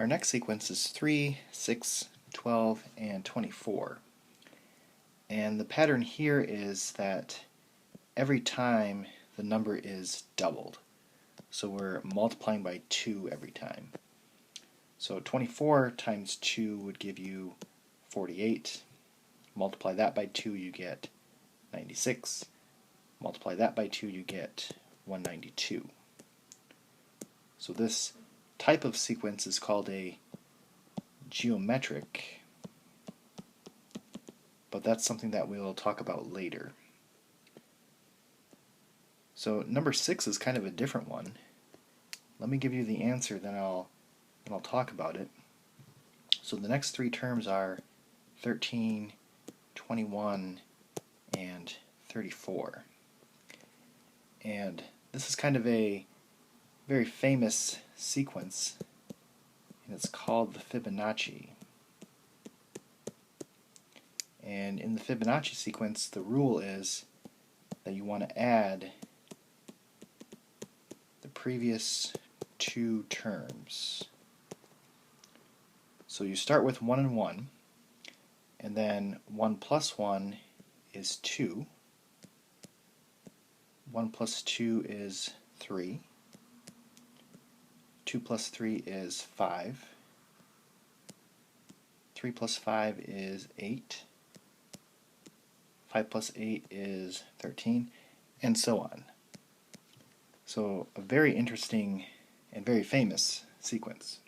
Our next sequence is 3, 6, 12, and 24. And the pattern here is that every time the number is doubled. So we're multiplying by 2 every time. So 24 times 2 would give you 48. Multiply that by 2, you get 96. Multiply that by 2, you get 192. So this type of sequence is called a geometric, but that's something that we'll talk about later. So number 6 is kind of a different one. Let me give you the answer, then I'll talk about it. So the next three terms are 13, 21, and 34. And this is kind of a very famous sequence, and it's called the Fibonacci. And in the Fibonacci sequence, the rule is that you want to add the previous two terms. So you start with 1 and 1, and then 1 plus 1 is 2. 1 plus 2 is 3. 2 plus 3 is 5. 3 plus 5 is 8. 5 plus 8 is 13, and so on. So a very interesting and very famous sequence.